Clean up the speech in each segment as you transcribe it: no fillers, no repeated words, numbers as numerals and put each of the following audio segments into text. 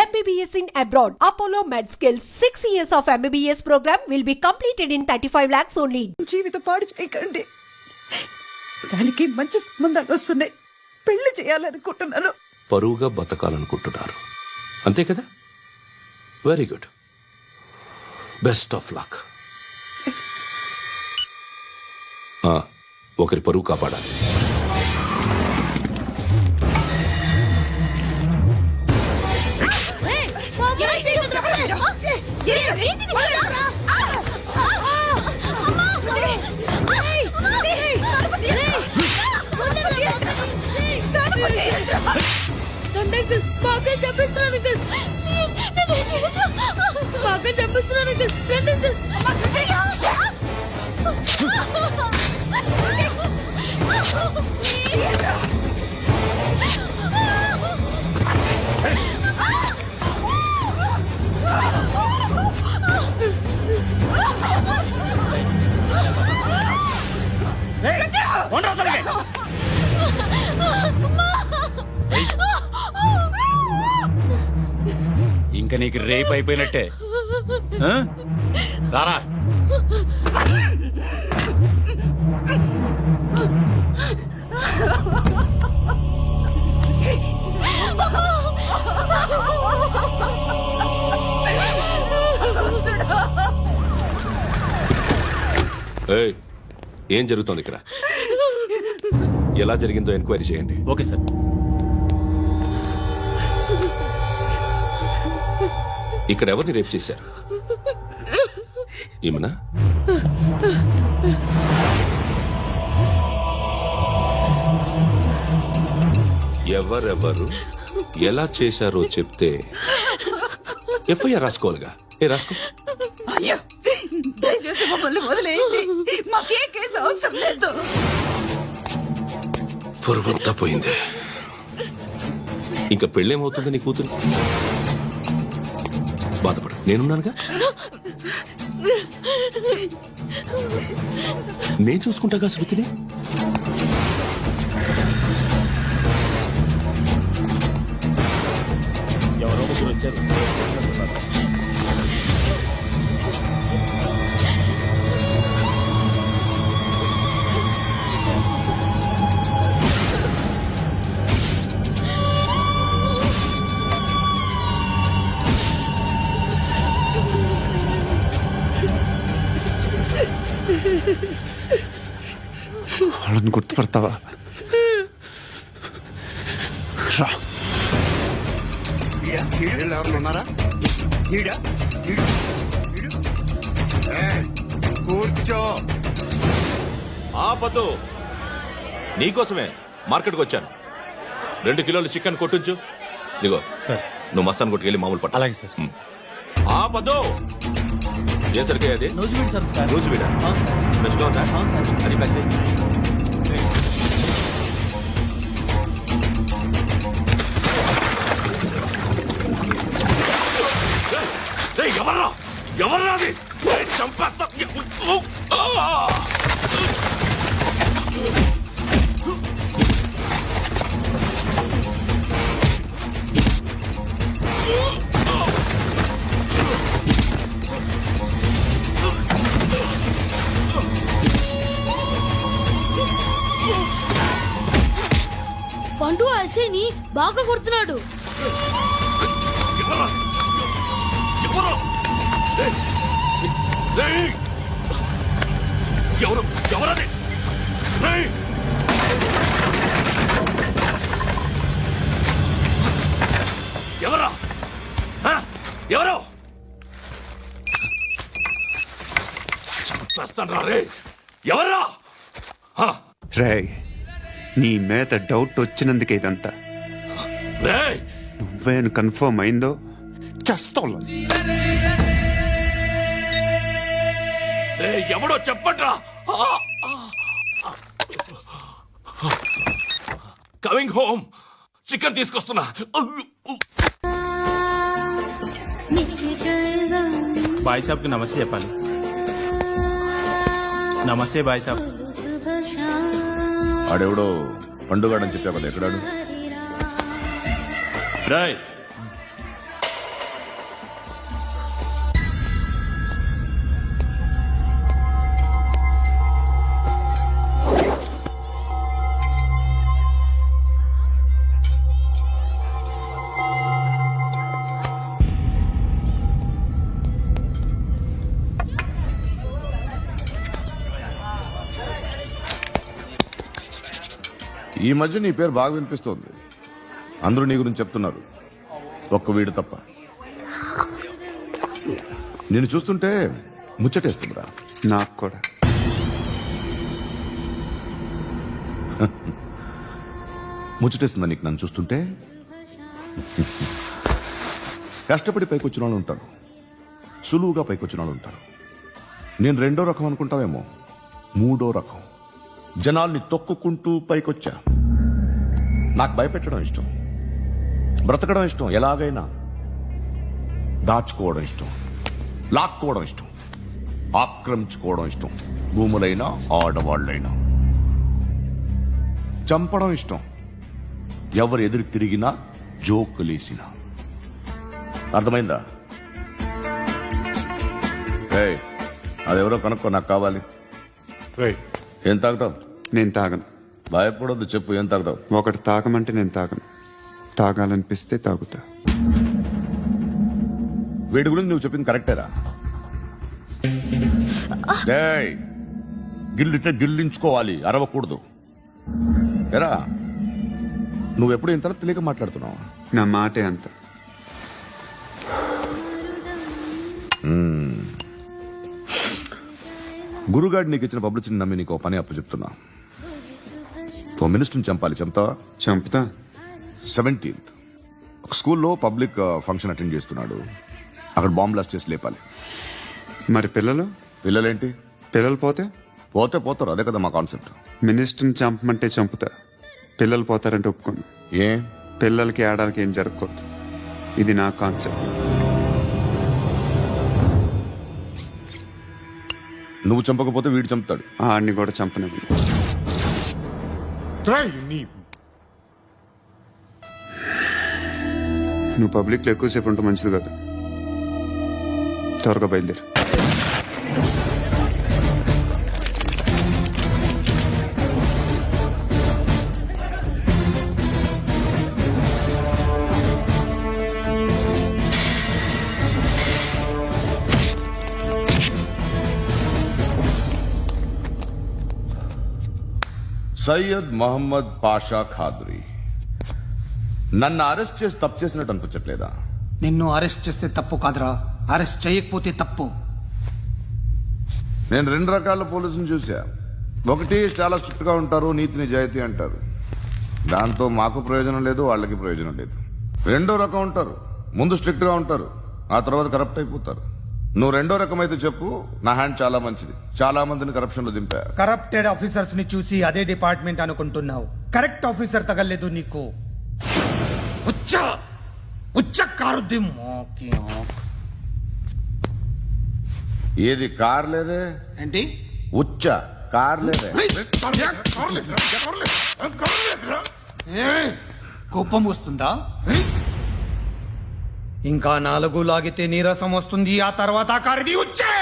MBBS in abroad. Apollo MedSkill 6 years of MBBS program will be completed in 35 lakhs only. జీవితం పాడు చేయకండి. దానికి మంచి సంబంధాలు వస్తున్నాయి. పెళ్లి చేయాలనుకుంటున్నాను. పరువుగా బతకాలనుకుంటున్నారు అంతే కదా? Very good. Best of luck. ఒకరి పరువు కాపాడాలి. ఇంకా నీకు రేపు అయిపోయినట్టే. రారా. ఏం జరుగుతోంది ఇక్కడ? ఎలా జరిగిందో ఎంక్వైరీ చేయండి. Okay sir. ఇక్కడ ఎవరిని రేప్ చేశారు? ఈమెనా? ఎవరెవరు ఎలా చేశారో చెప్తే ఎఫ్ఐఆర్ రాసుకోవాలిగా. రాసుకో. అయ్యో, దయచేసి మమ్మల్ని వదిలేయండి. మాకే కేసు అవసరం లేదు. పొరువంతా పోయింది. ఇంకా పెళ్ళేమవుతుంది నీ కూతురు? బాధపడు, నేనున్నానుగా. నేను చూసుకుంటాగా శృతిని. ఎవరో ముగ్గురు వచ్చారు. వాళ్ళని గుర్తుపడతావా? ఎవరు ఉన్నారా? కూర్చో. ఆపద్దు, నీకోసమే మార్కెట్కి వచ్చాను. 2 కిలోలు చికెన్ కొట్టించు. ఇదిగో సార్, నువ్వు మస్తాన్ కొట్టుకెళ్ళి మామూలు పట్టు. అలాగే సార్. ఆపద్దు. ఏ సరికి అది? రోజు వీడా ఫ్రెష్గా ఉందా? అది ప్యాక్ చేయి. ఎవర్రా ఎవర్రా అది? చంపేస్తా. పండు ఐసేని బాగా కొడుతున్నాడు. ఎవరది? ఎవరా? ఎవరు? చంపేస్తాను రే. ఎవరా? రే, నీ మీద డౌట్ వచ్చినందుకే ఇదంతా. నువ్వేను కన్ఫర్మ్ అయిందో చేస్తావు. ఎవడో చెప్పండ్రా. Coming home. చికెన్ తీసుకొస్తున్నా. బాయ్ సాబ్కి నమస్తే చెప్పాలి. నమస్తే బాయ్ సాబ్. ఆడెవడో పండుగాడని చెప్పా కదా, ఎక్కడాడు? రాయ్ ఈ మధ్య నీ పేరు బాగా వినిపిస్తోంది. అందరూ నీ గురించి చెప్తున్నారు, ఒక్క వీడు తప్ప. నేను చూస్తుంటే ముచ్చటేస్తుందిరా. నాకు కూడా. ముచ్చటేస్తుందా నీకు నన్ను చూస్తుంటే? కష్టపడి పైకొచ్చిన వాళ్ళు ఉంటారు, సులువుగా పైకొచ్చిన వాళ్ళు ఉంటారు. నేను రెండో రకం అనుకుంటావేమో, మూడో రకం. జనాల్ని తొక్కుకుంటూ పైకొచ్చా. నాకు భయపెట్టడం ఇష్టం, బ్రతకడం ఇష్టం, ఎలాగైనా దాచుకోవడం ఇష్టం, లాక్కోవడం ఇష్టం, ఆక్రమించుకోవడం ఇష్టం. భూములైనా ఆడవాళ్ళైనా చంపడం ఇష్టం, ఎవరు ఎదురు తిరిగినా జోకులేసినా. అర్థమైందా? ఏయ్, అదెవరో కనుక్కో, నాకు కావాలి. ఏం తాగుతావు? నేను తాగను. భయపడొద్దు, చెప్పు ఏం తాగుతావు? ఒకటి తాగమంటే నేను తాగను. తాగాలనిపిస్తే తాగుతా. వీడి గురించి నువ్వు చెప్పింది కరెక్టేరా? ఏయ్, గిల్లితే గిల్లించుకోవాలి, అరవకూడదు. ఎరా, నువ్వెప్పుడు ఇంత తెలియక మాట్లాడుతున్నావు? నా మాటే అంత. గురుగాడు నీకు ఇచ్చిన పబ్లిసిటీని నమ్మి నీకు పని అప్పు చెప్తున్నా. ఓ మినిస్టర్ని చంపాలి, చంపుతావా? చంపుతా. 17th ఒక స్కూల్లో పబ్లిక్ ఫంక్షన్ అటెండ్ చేస్తున్నాడు. అక్కడ బాంబ్ బ్లాస్ట్ చేసి లేపాలి. మరి పిల్లలు? పిల్లలేంటి? పిల్లలు పోతే పోతే పోతారు, అదే కదా మా కాన్సెప్ట్. మినిస్టర్ని చంపమంటే చంపుతా, పిల్లలు పోతారంటే ఒప్పుకోను. ఏ? పిల్లలకి ఆడాలకి ఏం జరగకూడదు. ఇది నా కాన్సెప్ట్. నువ్వు చంపకపోతే వీడు చంపుతాడు. ఆడిని కూడా చంపనివ్వను. నువ్వు పబ్లిక్లో ఎక్కువసేపు ఉంటే మంచిది కాదు. త్వరగా బయలుదేరు. సయ్యద్ మహమ్మద్ పాషా ఖాద్రీ నన్ను అరెస్ట్ చేసి తప్పు చేసినట్టు అనిపించట్లేదా? నిన్ను అరెస్ట్ చేస్తే తప్పు కాదురా, అరెస్ట్ చేయకపోతే తప్పు. నేను రెండు రకాల పోలీసుని చూసా. ఒకటి చాలా స్ట్రిక్ట్ గా ఉంటారు, నీతి నిజాయితీ అంటారు, దాంతో మాకు ప్రయోజనం లేదు, వాళ్ళకి ప్రయోజనం లేదు. రెండో రకం ఉంటారు, ముందు స్ట్రిక్ట్ గా ఉంటారు, ఆ తర్వాత కరప్ట్ అయిపోతారు. నువ్వు రెండో రకం అయితే చెప్పు, నా హ్యాండ్ చాలా మంచిది, చాలా మందిని కరప్షన్ లో దింపా. కరప్టెడ్ ఆఫీసర్స్ ని చూసి అదే డిపార్ట్మెంట్ అనుకుంటున్నావు. కరెక్ట్ ఆఫీసర్ తగలేదు నీకు. ఉచ్చ కారుద్ది మోకి. ఏది కార్ లేదే? ఏంటి? ఉచ్చ కార్ లేదే? కోపం వస్తుందా? ఇంకా 4 లాగితే నీరసం వస్తుంది, ఆ తర్వాత కారిది ఉచ్చే.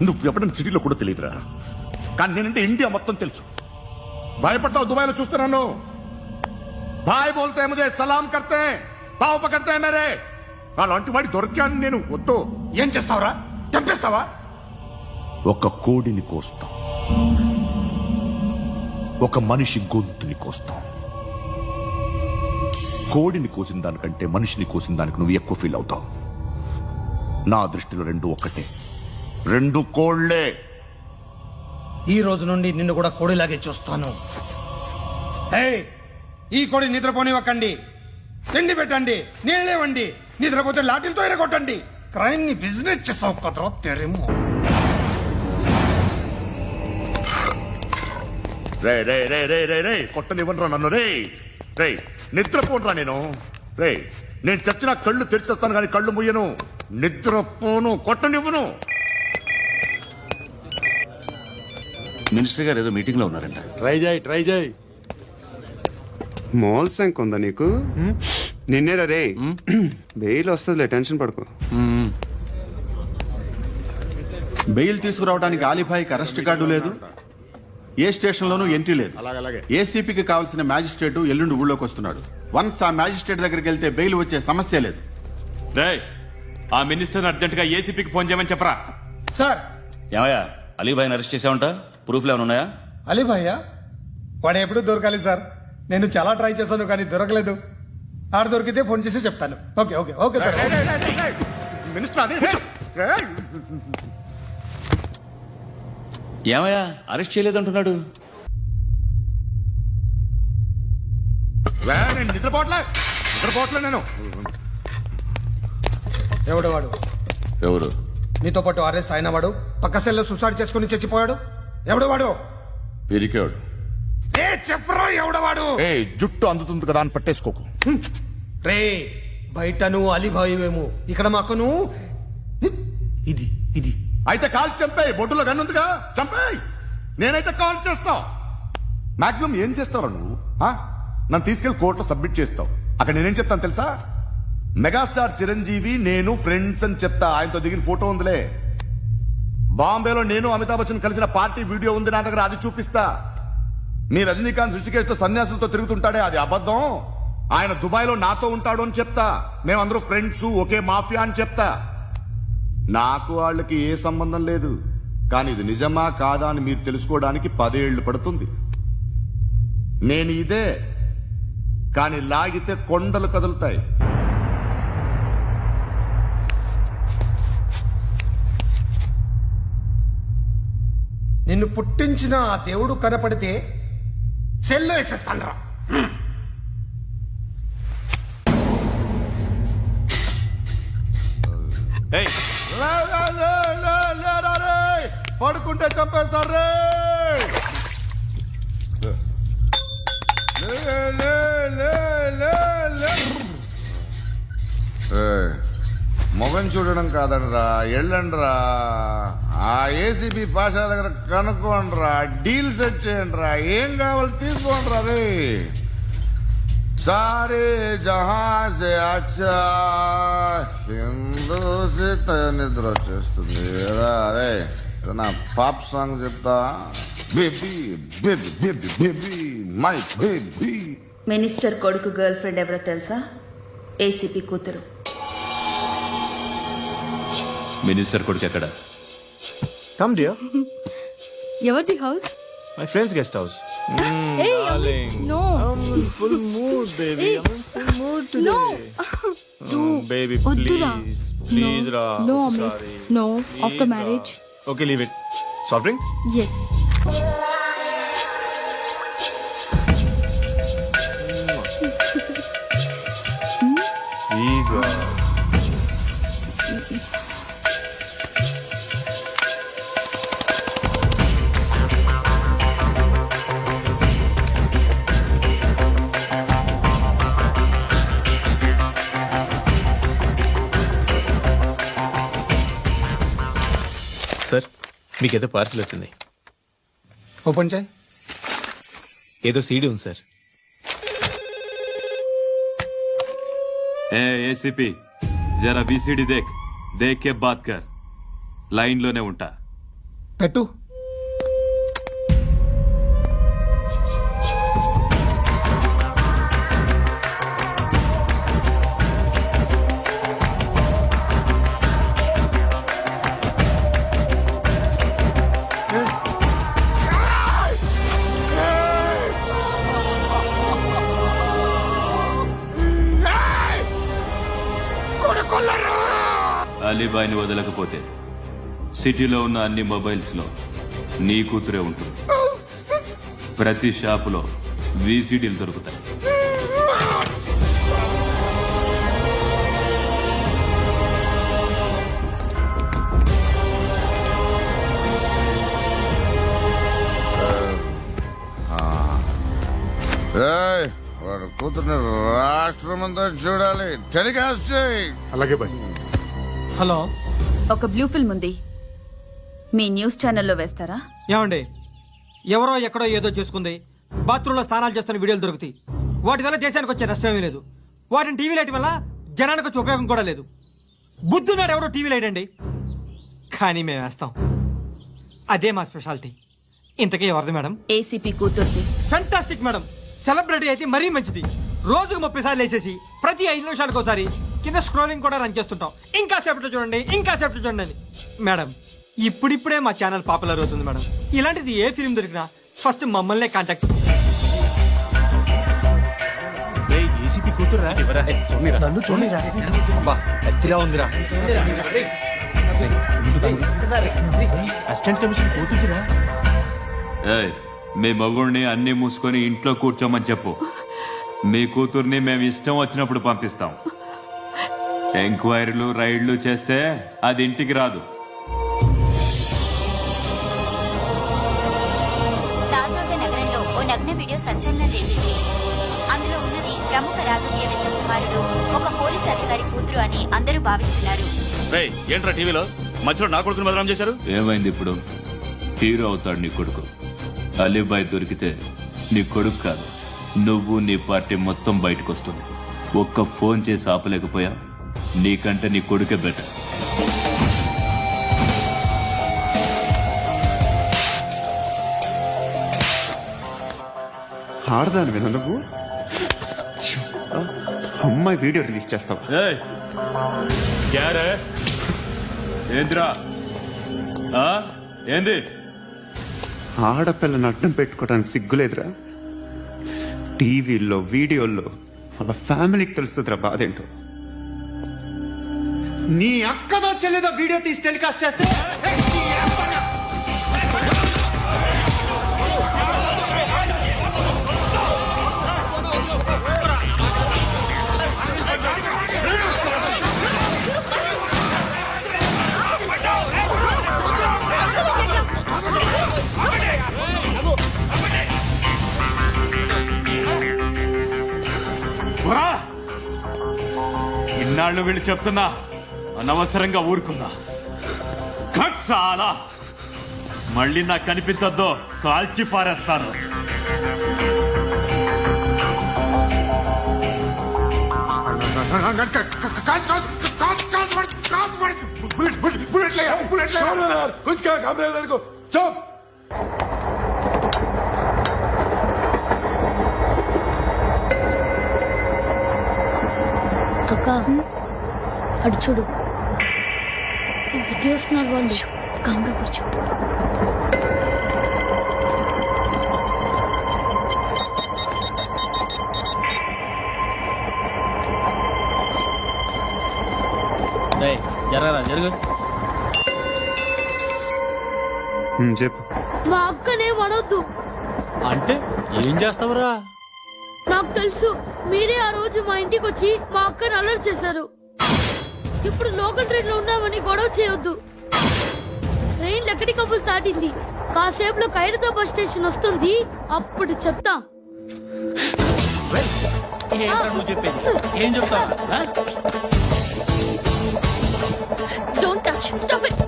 నువ్వు ఎప్పుడైనా సిటీలో కూడా తెలియదురా, కానీ నేనంటే ఇండియా మొత్తం తెలుసు. భయపడతావు? దుబాయ్లో చూస్తున్నాను. భాయ్ బోల్తే ముజే సలాం కర్తే, పావు పకర్తే మేరే. అలాంటి వాడి దొరికాను నేను. వద్దు. ఏం చేస్తావురా? చంపేస్తావా? ఒక కోడిని కోస్తాం, ఒక మనిషి గొంతుని కోస్తాం. కోడిని కోసిన దానికంటే మనిషిని కోసిన దానికి నువ్వు ఎక్కువ ఫీల్ అవుతావు. నా దృష్టిలో రెండు ఒక్కటే, రెండు కోళ్లే. ఈ రోజు నుండి నిన్ను కూడా కోడిలాగే చూస్తాను. ఈ కోడి నిద్రపోనివ్వకండి, తిండి పెట్టండి, నీళ్ళేవండి. నిద్రపోతే లాఠీలతో ఎరగొట్టండి. క్రైమ్ ని బిజినెస్ చేసావు కదరా తెరేమో. రే రే రే రే రే రే కొట్టనివ్వనరా నన్ను. రే రే నిద్రపోనరా నేను. రే నేను చచ్చిన కళ్ళు తెరిచేస్తాను కానీ కళ్ళు ముయ్యను. నిద్రపోను, కొట్టనివ్వను. మినిస్టర్ గారు ఏదో మీటింగ్ లో ఉన్నారంట. ట్రై చేయి. మోల్ సంక్ ఉందా నీకు? నిన్నేరా రే. బెయిల్ వస్తుందిలే, టెన్షన్ పడుకో. బెయిల్ తీసుకురావడానికి ఆలిభాయికి అరెస్ట్ కార్డు లేదు, ఏ స్టేషన్ లోనూ ఎంట్రీ లేదు. ఏసీపీకి కావాల్సిన మ్యాజిస్ట్రేట్ ఎల్లుండి ఊళ్ళోకి వస్తున్నాడు. వన్స్ ఆ మ్యాజిస్ట్రేట్ దగ్గరికి వెళ్తే బెయిల్ వచ్చే సమస్య లేదు. ఆ మినిస్టర్ అర్జెంట్ గా ఏసీపీకి ఫోన్ చేయమని చెప్పరా. సార్. ఏమయ్యా, అలీభాయిని అరెస్ట్ చేసావంట? ప్రూఫ్లు ఏమైనా ఉన్నాయా? అలీభాయ్యా వాడు ఎప్పుడు దొరకాలి సార్. నేను చాలా ట్రై చేశాను కానీ దొరకలేదు. ఆడ దొరికితే ఫోన్ చేసి చెప్తాను. Okay okay okay sir. ఏమయ్యా అరెస్ట్ చేయలేదంటున్నాడు. నిద్రపోవట్లే నేను. ఎవడు వాడు? ఎవరు? నీతో పాటు అరెస్ట్ అయిన వాడు, పక్క సెల్లో సూసైడ్ చేసుకుని చచ్చిపోయాడు. ఎవడు వాడు? పిరికాడు. ఏ చెప్పరా ఎవడవాడు? ఏ జుట్టు అందుతుంది కదా అని పట్టేసుకోకు. రే బయట నువ్వు అలీబాయివేమో, ఇక్కడ మాకు నువ్వు ఇది ఇది. అయితే కాల్ చంపేయి. బొడ్డులో గన్నుందిగా చంపేయి. నేనైతే కాల్ చేస్తా. మాక్సిమం ఏం చేస్తావు నువ్వు? నన్ను తీసుకెళ్లి కోర్టులో సబ్మిట్ చేస్తావు. అక్కడ నేనేం చెప్తాను తెలుసా? మెగాస్టార్ చిరంజీవి నేను ఫ్రెండ్స్ అని చెప్తా. ఆయనతో దిగిన ఫోటో ఉందిలే. బాంబేలో నేను అమితాబ్ బచ్చన్ కలిసిన పార్టీ వీడియో ఉంది నా దగ్గర, అది చూపిస్తా. మీ రజనీకాంత్ ఋషికేష్ తో సన్యాసులతో తిరుగుతుంటాడే, అది అబద్ధం. ఆయన దుబాయ్ లో నాతో ఉంటాడు అని చెప్తా. మేమందరూ ఫ్రెండ్స్, ఒకే మాఫియా అని చెప్తా. నాకు వాళ్ళకి ఏ సంబంధం లేదు. కానీ ఇది నిజమా కాదా అని మీరు తెలుసుకోవడానికి 10 ఏళ్లు పడుతుంది. నేను ఇదే, కానీ లాగితే కొండలు కదులుతాయి. నిన్ను పుట్టించిన ఆ దేవుడు కనపడితే సెల్లో వేసేస్తానరా. ఏయ్, పడుకుంటే చంపేస్తారు. మొగం చూడడం కాదండ్రా, ఎళ్ళండ్రా. ఆ ఏసీబీ పాషా దగ్గర కనుక్కోండ్రా, డీల్ సెట్ చేయండిరా. ఏం కావాలి తీసుకోండిరా. రే సారే జహా సే అచ్చా హిందూ సే నిద్ర వచ్చేస్తుంది. రే నా పాప్ సాంగ్ చెప్తా. Baby baby baby baby my baby. Minister కొడుకు గర్ల్ ఫ్రెండ్ ఎవరో తెలుసా? ఏసీపీ కూతురు. మినిస్టర్ కొడుకు ఎక్కడ? Come dear. ఎవరిది house? My friends guest house. No full mood baby. Full mood no baby వద్దురా. ప్లీజ్ రా. No Amit, no. After marriage. Okay leave it. Soft drink. Yes. Please. Sir మీకేదో parcel వచ్చింది. Open చేయి. ఏదో CD ఉంది sir. ACP జరా BCD దేక్ కే bath కర్. లైన్ లోనే ఉంటా. పెట్టు. అలీబాయిని వదలకపోతే సిటీలో ఉన్న అన్ని మొబైల్స్ లో నీ కూతురే ఉంటుంది. ప్రతి షాపులో వీసీడీలు దొరుకుతాయి. వాడు కూతుర్ని రాష్ట్రమంతా చూడాలి. టెలికాస్ట్ చేయి. అలాగే బాయ్. హలో, ఒక బ్లూ ఫిల్మ్ ఉంది, మీ న్యూస్ ఛానల్లో వేస్తారా? ఏమండి, ఎవరో ఎక్కడో ఏదో చేసుకుంది, బాత్రూంలో స్నానాలు చేస్తున్న వీడియోలు దొరుకుతాయి. వాటి వల్ల దేశానికి వచ్చే నష్టమేమీ లేదు. వాటిని టీవీ లైట్ వల్ల జనానికి వచ్చే ఉపయోగం కూడా లేదు. బుద్ధున్నాడు ఎవడో టీవీ లైట్ అండి, కానీ మేము వేస్తాం. అదే మా స్పెషాలిటీ. ఇంతకీ ఎవరిది మేడం? ఏసీపీ కూతుర్ది. Fantastic madam. సెలబ్రిటీ అయితే మరీ మంచిది. రోజుకు 30 సార్లు వేసేసి ప్రతి 5 నిమిషాలకు ఒకసారి కింద స్క్రోలింగ్ కూడా రన్ చేస్తుంటాం. ఇంకా సేపట్లో చూడండి, ఇంకా సేపట్లో చూడండి అని. మేడం, ఇప్పుడిప్పుడే మా ఛానల్ పాపులర్ అవుతుంది మేడం. ఇలాంటిది ఏ ఫిల్మ్ దొరికినా ఫస్ట్ మమ్మల్నే కాంటాక్ట్. నన్ను చూడరా ఎత్తిగా ఉందిరా అసిస్టెంట్ కమిషన్ కూతురురా. ఏయ్, మీ మగుడిని అన్ని మూసుకొని ఇంట్లో కూర్చోమని చెప్పు. మీ కూతుర్ని మేము ఇష్టం వచ్చినప్పుడు పంపిస్తాం. ఎంక్వైరీలు రైడ్లు చేస్తే అది ఇంటికి రాదు. తాజాగా నగరంలో ఓ నగ్న వీడియో సంచలనం రేపింది. అందులో ఉన్నది ప్రముఖ రాజకీయవేత్త కుమారుడు, ఒక పోలీస్ అధికారి కూతురు అని అందరూ భావిస్తున్నారు. ఏంట్రా టీవీలో మధ్యలో నా కొడుకుని బదనాం చేశారు? ఏమైంది ఇప్పుడు? హీరో అవుతాడు నీ కొడుకు. అలీబాయ్ దొరికితే నీ కొడుకు కాదు, నువ్వు నీ పార్టీ మొత్తం బయటకు వస్తుంది. ఒక్క ఫోన్ చేసి ఆపలేకపోయా, నీకంటే నీ కొడుకే బెటర్. ఆడదాని విన నువ్వు అమ్మాయి వీడియో రిలీజ్ చేస్తావా? ఏంద్రా ఏంది? ఆడపిల్లని అడ్డం పెట్టుకోవడానికి సిగ్గులేదురా? టీవీల్లో వీడియోల్లో వాళ్ళ ఫ్యామిలీకి తెలుస్తుందిరా బాధేంటో. నీ అక్కదో చెల్లిదో వీడియో తీసి టెలికాస్ట్ చేస్తే ఇన్నాళ్ళు వీళ్ళు చెప్తున్నా అనవసరంగా ఊరుకున్నా. కట్ సాలా, మళ్ళీ నాకు కనిపించొద్దు, కాల్చి పారేస్తాను. అక్క అడు చూడు చేస్తున్నారు వాళ్ళు. కాంగా కూర్చో. జరగరా జరుగు. చెప్పు. మా అక్కనే వనొద్దు. అంటే ఏం చేస్తావురా? నాకు తెలుసు, మీరే ఆ రోజు మా ఇంటికి వచ్చి మా అక్కని అల్లరి చేశారు. ఇప్పుడు లోకల్ ట్రైన్ లో ఉన్నామని గొడవ చేయొద్దు. ట్రైన్ ఎక్కడి కబులు దాటింది. కాసేపులో ఖైరతాబాద్ బస్ స్టేషన్ వస్తుంది, అప్పుడు చెప్తా. ఏం చెప్తావు? Don't touch, stop it.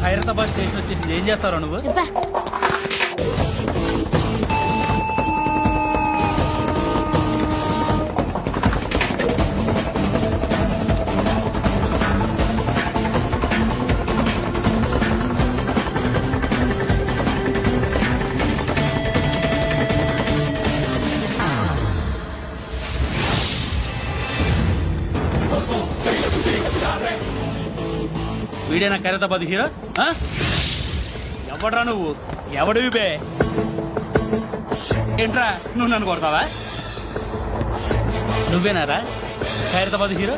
Khairatabad station వచ్చేసింది, ఏం చేస్తావు నువ్వు? వీడేనా ఖైరతాబాద్ హీరో? ఎవడ్రా నువ్వు? ఎవడివి బే? ఏంట్రా నువ్వు నన్ను కొడతావా? నువ్వేనారా ఖైరతాబాద్ హీరో?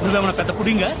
నువ్వేమన్నా పెద్ద పుడింగా?